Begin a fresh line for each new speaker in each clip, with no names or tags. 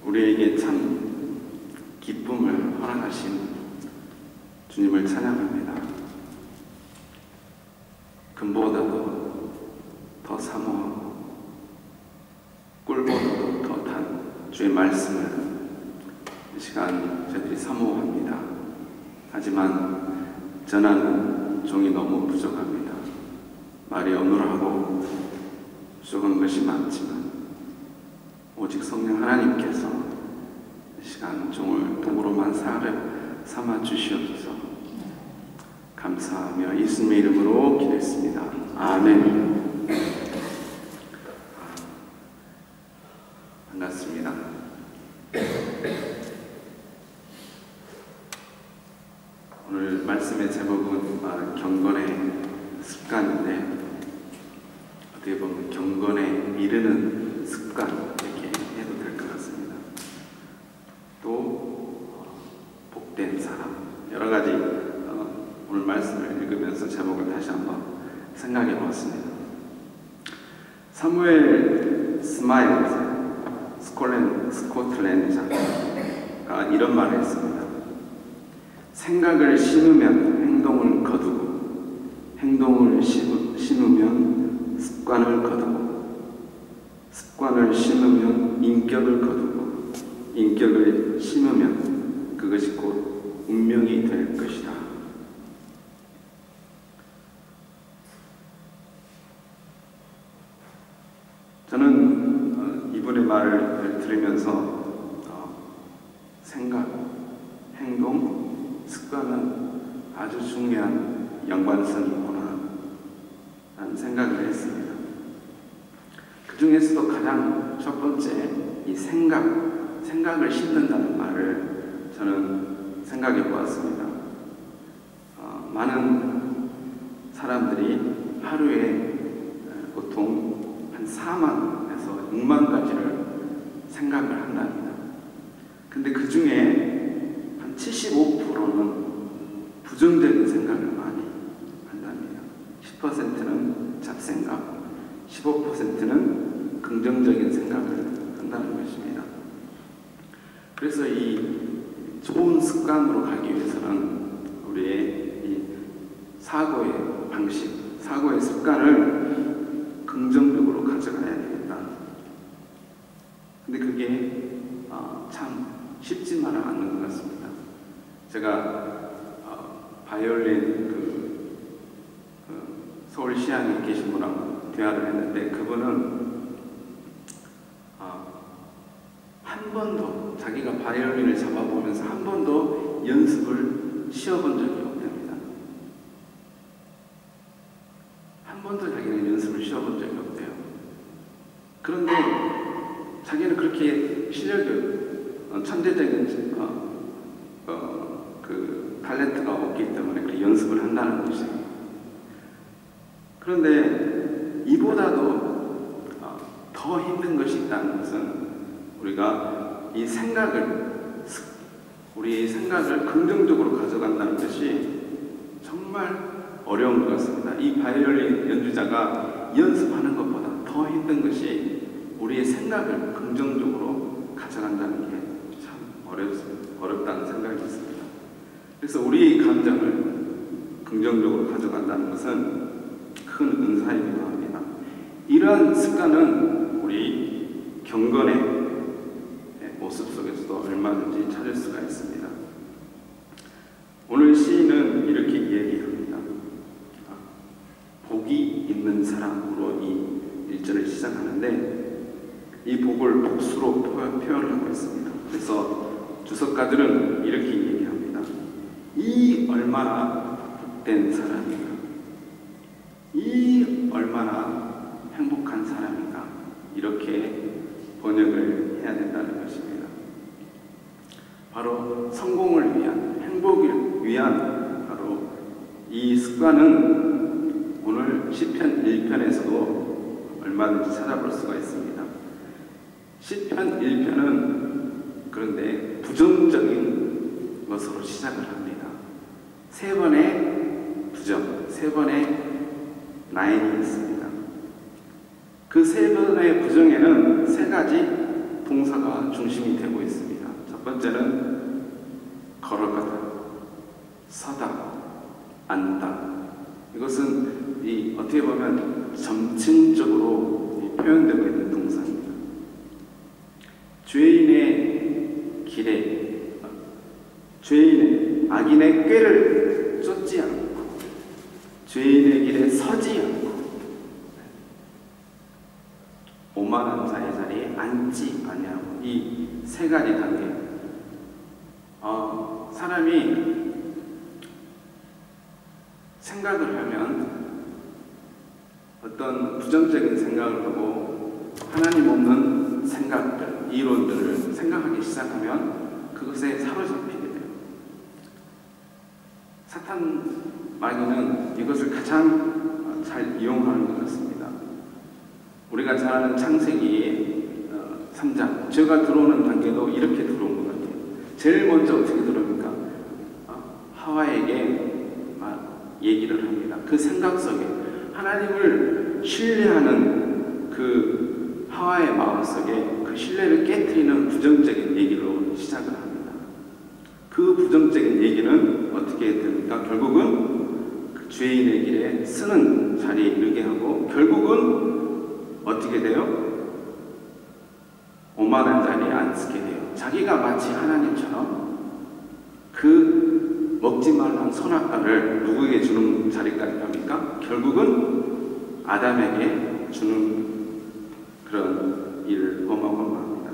우리에게 참 기쁨을 허락하신 주님을 찬양합니다. 금보다도 더 사모하고 꿀보다도 더 단 주의 말씀을 이 시간 저희들이 사모합니다. 하지만 전하는 종이 너무 부족합니다. 말이 어눌하고 부족한 것이 많지만 오직 성령 하나님께서 이 시간 종을 도구로만 삼아 주시옵소서. 감사하며 예수님의 이름으로 기도했습니다. 아멘. 반갑습니다. 오늘 말씀의 제목은 경건의 습관인데, 어떻게 보면 경건에 이르는 습관 이렇게 해도 될 것 같습니다. 또 복된 사람, 여러 가지 오늘 말씀을 읽으면서 제목을 다시 한번 생각해 보았습니다. 사무엘 스마일즈 스코틀랜드 작가가 이런 말을 했습니다. 생각을 심으면 행동을 거두고, 행동을 심으면 습관을 거두고, 습관을 심으면 인격을 거두고, 인격을 심으면 그것이 곧 운명이 될 것이다. 저는 이분의 말을 들으면서 생각, 행동, 습관은 아주 중요한 연관성이 있구나 라는 생각을 했습니다. 그 중에서도 가장 첫 번째 이 생각을 심는다는 말을 저는 생각해 보았습니다. 많은 사람들이 하루에 보통 한 4만에서 6만 가지를 생각을 한답니다. 근데 그 중에 한 75%는 부정적인 생각을 많이 한답니다. 10%는 잡생각, 15%는 긍정적인 생각을 한다는 것입니다. 그래서 이 좋은 습관으로 가기 위해서는 우리의 이 사고의 방식, 사고의 습관을 긍정적으로 가져가야 되겠다. 근데 그게 참 쉽지만은 않는 것 같습니다. 제가 바이올린 서울 시향에 계신 분하고 대화를 했는데, 그분은 한 번도 자기가 바이올린을 잡아보면서 한 번도 연습을 쉬어본 적이 없답니다. 한 번도 자기는 연습을 쉬어본 적이 없대요. 그런데 자기는 그렇게 실력이 천재적인 그 탤런트가 없기 때문에 그 연습을 한다는 것이. 그런데 이보다도 더 힘든 것이 있다는 것은, 우리가 이 우리의 생각을 긍정적으로 가져간다는 것이 정말 어려운 것 같습니다. 이 바이올린 연주자가 연습하는 것보다 더 힘든 것이 우리의 생각을 긍정적으로 가져간다는 게 참 어렵다는 생각이 있습니다. 그래서 우리의 감정을 긍정적으로 가져간다는 것은 큰 은사이기도 합니다. 이러한 습관은 우리 경건의 모습 속에서도 얼마든지 찾을 수가 있습니다. 오늘 시인은 이렇게 얘기합니다. 복이 있는 사람으로 이 1절을 시작하는데, 이 복을 복수로 표현하고 있습니다. 그래서 주석가들은 이렇게 얘기합니다. 이 얼마나 복된 사람인가, 이 얼마나 행복한 사람인가, 이렇게 번역을 해야 된다는 것입니다. 바로 성공을 위한, 행복을 위한 바로 이 습관은 오늘 시편 1편에서도 얼마든지 찾아볼 수가 있습니다. 시편 1편은 그런데 부정적인 것으로 시작을 합니다. 3번의 부정, 3번의 나인이 있습니다. 그 3번의 부정에는 3가지 동사가 중심이 되고 번째는 걸어가다, 서다, 앉다. 이것은 어떻게 보면 점층적으로 표현되고 있는 동사입니다. 악인의 꾀를 쫓지 않고, 죄인의 길에 서지 않고, 오만한 자의 자리에 앉지 아니하고, 이 세 가지 단계. 사람이 생각을 하면 어떤 부정적인 생각을 하고 하나님 없는 생각들, 이론들을 생각하기 시작하면 그것에 사로잡히게 돼요. 사탄 마귀는 이것을 가장 잘 이용하는 것 같습니다. 우리가 잘 아는 창세기 3장, 죄가 들어오는 단계도 이렇게 들어온 것 같아요. 제일 먼저 어떻게 들어옵니까? 하와에게 얘기를 합니다. 그 생각 속에 하나님을 신뢰하는 그 하와의 마음속에 그 신뢰를 깨트리는 부정적인 얘기로 시작을 합니다. 그 부정적인 얘기는 어떻게 됩니까? 결국은 그 죄인의 길에 쓰는 자리에 이르게 하고, 결국은 어떻게 돼요? 오만한 자리에 앉게 돼요. 자기가 마치 하나님처럼 그 먹지 말란 선악과를 누구에게 주는 자리까지 갑니까? 결국은 아담에게 주는 그런 일을 어마어마합니다.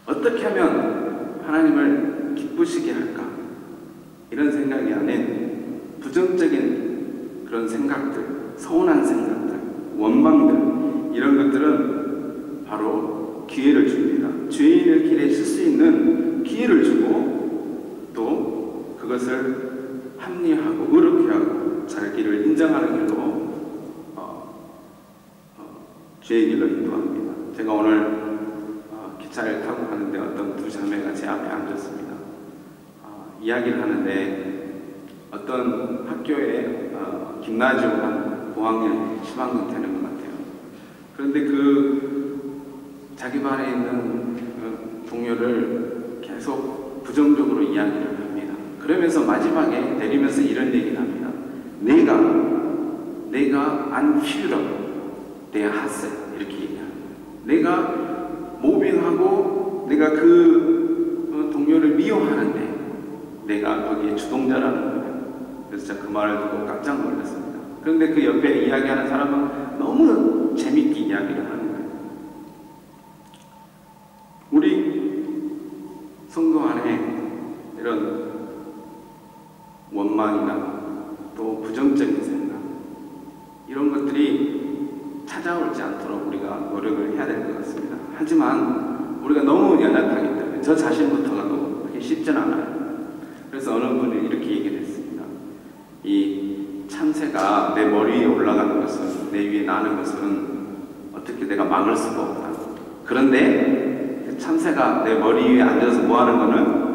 어떻게 하면 하나님을 기쁘시게 할까? 이런 생각이 아닌 부정적인 그런 생각들, 서운한 생각들, 원망들, 이런 것들은 바로 기회를 줍니다. 죄인을 길에 쓸 수 있는 기회를 주고, 또 그것을 합리화하고 의롭게 하고 자기를 인정하는 길로 죄의 길로 인도합니다. 제가 오늘 기차를 타고 가는데 어떤 두 자매가 제 앞에 앉았습니다. 이야기를 하는데 어떤 학교에 김나지움 한 고학년 10학년 되는 것 같아요. 그런데 자기 반에 있는 동료를 계속 부정적으로 이야기를 합니다. 그러면서 마지막에 내리면서 이런 얘기를 합니다. 내가 안 필요 내가 하세 이렇게 얘기합니다. 내가 모빙하고 내가 그 동료를 미워하는데 내가 거기에 주동자라는 거예요. 그래서 제가 그 말을 듣고 깜짝 놀랐습니다. 그런데 그 옆에 이야기하는 사람은 너무 재밌게 이야기를 하는 거예요. 우리 성도 안에 이런 원망이나 또 부정적인 생각, 이런 것들이 찾아오지 않도록 우리가 노력을 해야 될 것 같습니다. 하지만 우리가 너무 연약하기 때문에 저 자신부터가도 그렇게 쉽진 않아요. 그래서 어느 분이 이렇게 얘기를 했습니다. 이 참새가 내 머리 위에 올라가는 것은, 내 위에 나는 것은 어떻게 내가 막을 수가 없다. 그런데 참새가 내 머리 위에 앉아서 뭐 하는 거는,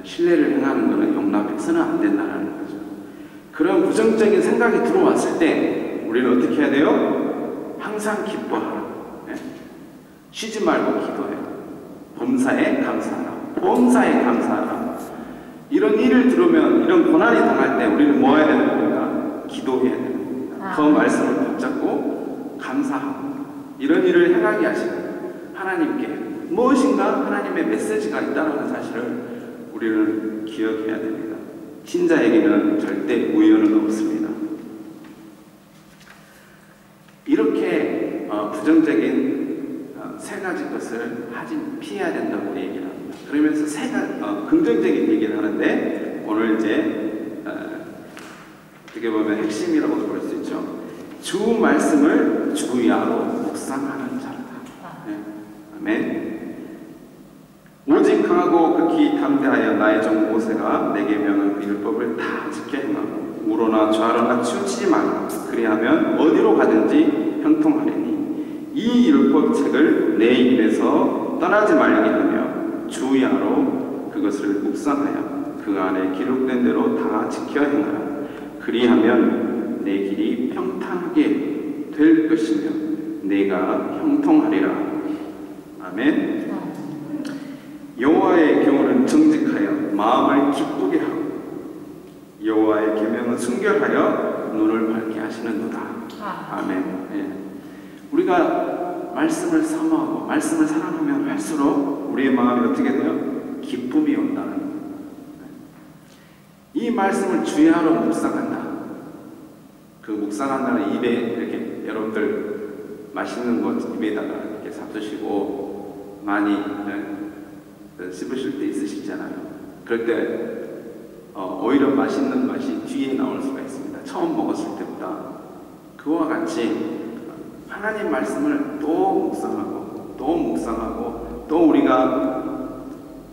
신뢰를 행하는 거는 용납해서는 안 된다는 거죠. 그런 부정적인 생각이 들어왔을 때 우리는 어떻게 해야 돼요? 항상 기뻐하라. 쉬지 말고 기도해. 범사에 감사하라. 범사에 감사하라. 이런 일을 들으면, 이런 고난이 당할 때 우리는 뭐 해야 되는 겁니까? 기도해야 되는 겁니다. 그 말씀을 붙잡고 감사하고, 이런 일을 행하게 하시는 하나님께 무엇인가 하나님의 메시지가 있다는 사실을 우리는 기억해야 됩니다. 신자에게는 절대 우연은 없습니다. 이렇게 부정적인 세 가지 것을 피해야 된다고 얘기를 합니다. 그러면서 긍정적인 얘기를 하는데, 오늘 이제 어떻게 보면 핵심이라고 볼 수 있죠. 주 말씀을 주야로 묵상하는 자다. 아멘. 오직 강하고 극히 담대하여 나의 종 모세가 내게 명한 그 율법을 다 지켜 행하고 우로나 좌로나 치우치지 말고 그리하면 어디로 가든지 형통하리니, 이 율법책을 내 입에서 떠나지 말게 하며 주야로 그것을 묵상하여 그 안에 기록된 대로 다 지켜 행하라. 그리하면 내 길이 평탄하게 될 것이며 내가 형통하리라. 아멘. 순결하여 눈을 밝게 하시는도다. 아멘. 예. 우리가 말씀을 사모하고 말씀을 사랑하면 할수록 우리의 마음이 어떻게 돼요? 기쁨이 온다는 거예요. 이 말씀을 주야로 묵상한다. 그 묵상한다는 입에 이렇게 여러분들 맛있는 것 입에다가 이렇게 삽드시고 많이 씹으실 때 있으시잖아요. 그럴 때 오히려 맛있는 맛이 뒤에 나올 수가 있습니다. 처음 먹었을 때보다. 그와 같이 하나님 말씀을 또 묵상하고 또 묵상하고 또 우리가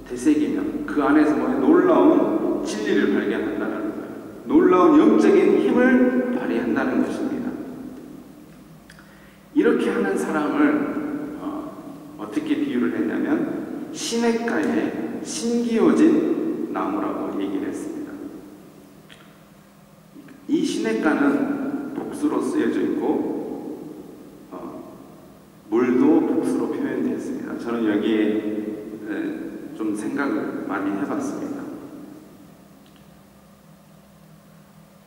되새기면 그 안에서 놀라운 진리를 발견한다는 거예요. 놀라운 영적인 힘을 발휘한다는 것입니다. 이렇게 하는 사람을 어떻게 비유를 했냐면 시냇가에 심기어진 나무라고 얘기를 했습니다. 이 시냇가는 복수로 쓰여져 있고 물도 복수로 표현되어 있습니다. 저는 여기에 좀 생각을 많이 해봤습니다.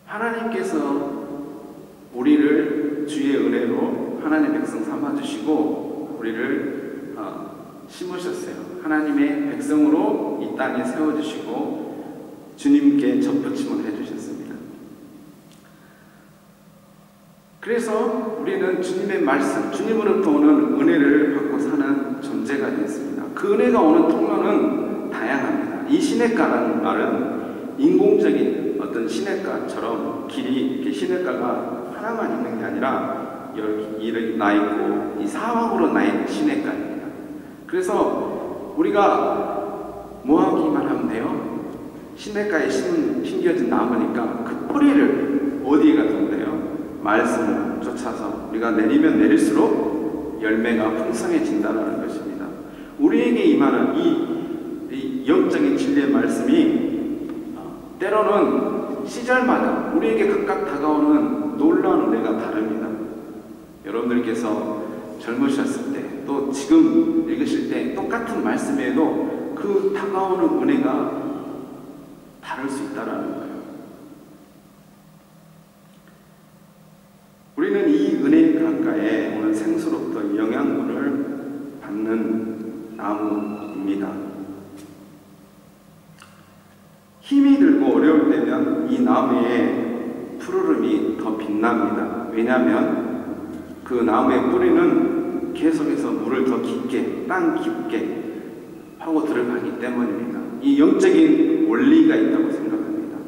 하나님께서 우리를 주의 은혜로 하나님의 백성 삼아주시고 우리를 심으셨어요. 하나님의 백성으로 이 땅에 세워주시고 주님께 접붙임을 해주셨습니다. 그래서 우리는 주님의 말씀, 주님으로부터 오는 은혜를 받고 사는 존재가 됐습니다. 그 은혜가 오는 통로는 다양합니다. 이 시냇가라는 말은 인공적인 어떤 시냇가처럼 길이 이렇게 시냇가가 하나만 있는 게 아니라 이렇게 나 있고 이 사방으로 나 있는 시냇가입니다. 그래서 우리가 뭐 하기만 하면 돼요? 시냇가에 심겨진 나무니까 그 뿌리를 어디에 가두면 돼요? 말씀을 쫓아서 우리가 내리면 내릴수록 열매가 풍성해진다는 것입니다. 우리에게 임하는 이 영적인 진리의 말씀이 때로는 시절마다 우리에게 각각 다가오는 놀라운 은혜가 다릅니다. 여러분들께서 젊으셨을 때 또 지금 읽으실 때 똑같은 말씀에도 그 다가오는 은혜가 다를 수 있다는 거예요. 우리는 이 은혜 강가에 오는 생수로부터 영양분을 받는 나무입니다. 힘이 들고 어려울 때면 이 나무의 푸르름이 더 빛납니다. 왜냐하면 그 나무의 뿌리는 계속해서 물을 더 깊게, 땅 깊게 파고 들어가기 때문입니다. 이 영적인 원리가 있다고 생각합니다.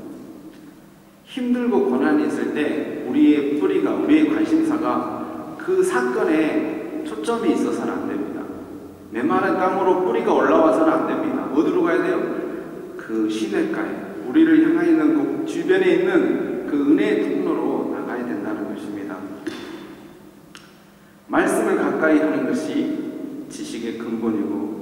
힘들고 고난이 있을 때 우리의 뿌리가, 우리의 관심사가 그 사건에 초점이 있어서는 안 됩니다. 메마른 땅으로 뿌리가 올라와서는 안 됩니다. 어디로 가야 돼요? 그 시냇가에, 우리를 향해 있는 그 주변에 있는 그 은혜의 통로로 나가야 된다는 것입니다. 말씀을 가까이 하는 것이 지식의 근본이고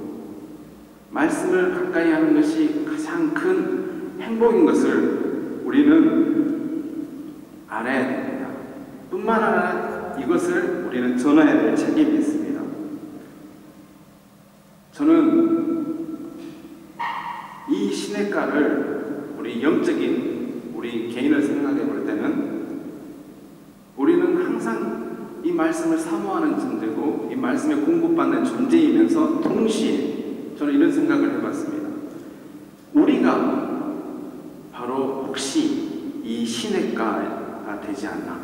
말씀을 가까이 하는 것이 가장 큰 행복인 것을 우리는 알아야 됩니다. 뿐만 아니라 이것을 우리는 전해야 될 책임이 있습니다. 저는 이 시냇가를 우리 영적인 우리 개인을 생각해 볼 때는 우리는 항상 이 말씀을 사모하는 존재고 이 말씀에 공급받는 존재이면서 동시에 저는 이런 생각을 해봤습니다. 우리가 바로 혹시 이 시냇가가 되지 않나?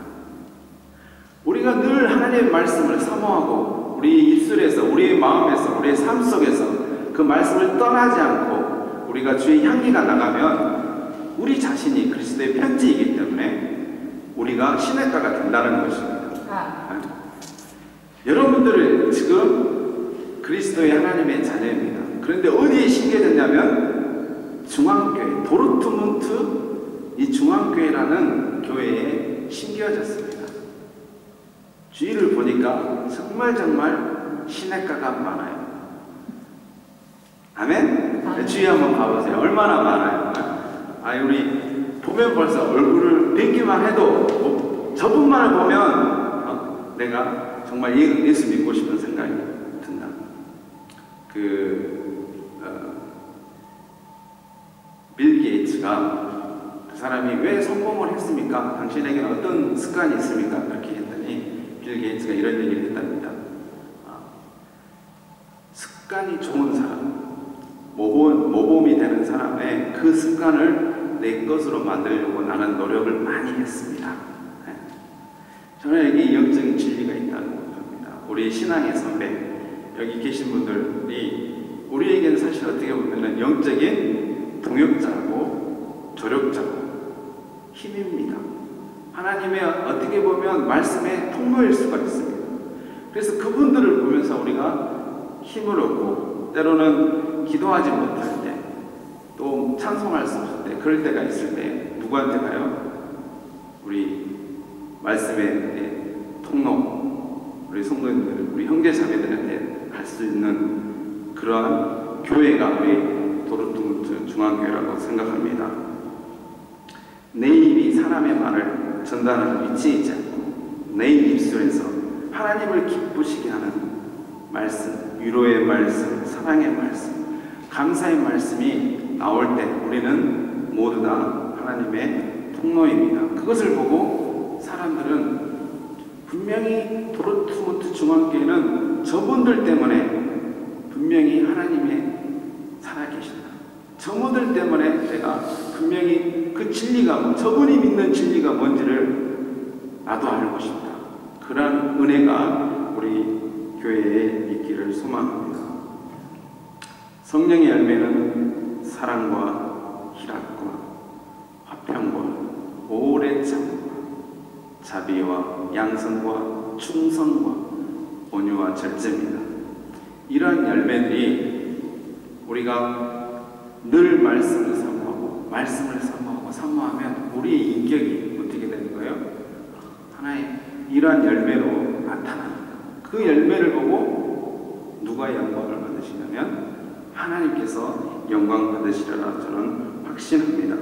우리가 늘 하나님의 말씀을 사모하고 우리의 입술에서, 우리의 마음에서, 우리의 삶 속에서 그 말씀을 떠나지 않고 우리가 주의 향기가 나가면 우리 자신이 그리스도의 편지이기 때문에 우리가 시냇가가 된다는 것입니다. 여러분들은 지금 그리스도의 하나님의 자녀입니다. 그런데 어디에 심겨졌냐면 중앙교회, 도르트문트 이 중앙교회라는 교회에 심겨졌습니다. 주위를 보니까 정말 시냇가가 많아요. 아멘? 주위 한번 봐보세요. 얼마나 많아요. 우리 보면 벌써 얼굴을 뵙기만 해도 저분만을 보면 내가 정말 예수 믿고 싶은 생각이 든다. 빌 게이츠가 사람이 왜 성공을 했습니까? 당신에게는 어떤 습관이 있습니까? 그렇게 했더니 빌 게이츠가 이런 얘기를 했답니다. 습관이 좋은 사람, 모범이 되는 사람의 그 습관을 내 것으로 만들려고 나는 노력을 많이 했습니다. 저는 여기 영적인 진리가 있다는 겁니다. 우리 신앙의 선배, 여기 계신 분들이 우리에게는 사실 어떻게 보면 영적인 동역자고 조력자고 힘입니다. 하나님의 어떻게 보면 말씀의 통로일 수가 있습니다. 그래서 그분들을 보면서 우리가 힘을 얻고 때로는 기도하지 못할 때, 또 찬송할 수 없을 때, 그럴 때가 있을 때 누구한테 가요? 우리 말씀의 통로, 우리 성도님들, 우리 형제자매들한테 갈 수 있는 그러한 교회가 우리 도르트문트 중앙교회라고 생각합니다. 내 입이 사람의 말을 전달하는 위치에 있지 않고 내 입술에서 하나님을 기쁘시게 하는 말씀, 위로의 말씀, 사랑의 말씀, 감사의 말씀이 나올 때 우리는 모두 다 하나님의 통로입니다. 그것을 보고 사람들은 분명히 도르트문트 중앙교회는 저분들 때문에 분명히 하나님의 살아계신다. 저분들 때문에 내가 분명히 그 진리가, 저분이 믿는 진리가 뭔지를 나도 알고 싶다. 그런 은혜가 우리 교회에 있기를 소망합니다. 성령의 열매는 사랑과 희락과 화평과 오래 참과 자비와 양선과 충성과 온유와 절제입니다. 이러한 열매들이 우리가 늘 말씀을 사모하면 우리의 인격이 어떻게 되는 거예요? 하나의 이러한 열매로 나타납니다. 그 열매를 보고 누가 영광을 받으시냐면 하나님께서 영광 받으시리라 저는 확신합니다.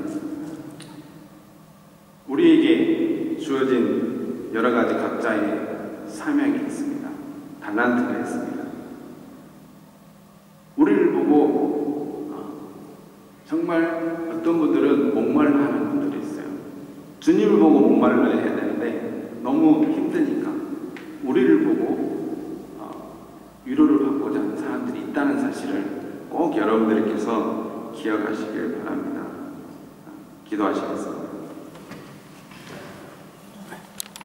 우리에게 주어진 여러 가지 각자의 사명이 있습니다. 달란트가 있습니다. 우리를 보고 정말 어떤 분들은 목말라 하는 분들이 있어요. 주님을 보고 목말라 해야 되는데 너무 힘드니까 우리를 보고 위로를 받고자 하는 사람들이 있다는 사실을 꼭 여러분들께서 기억하시길 바랍니다. 기도하시겠습니다.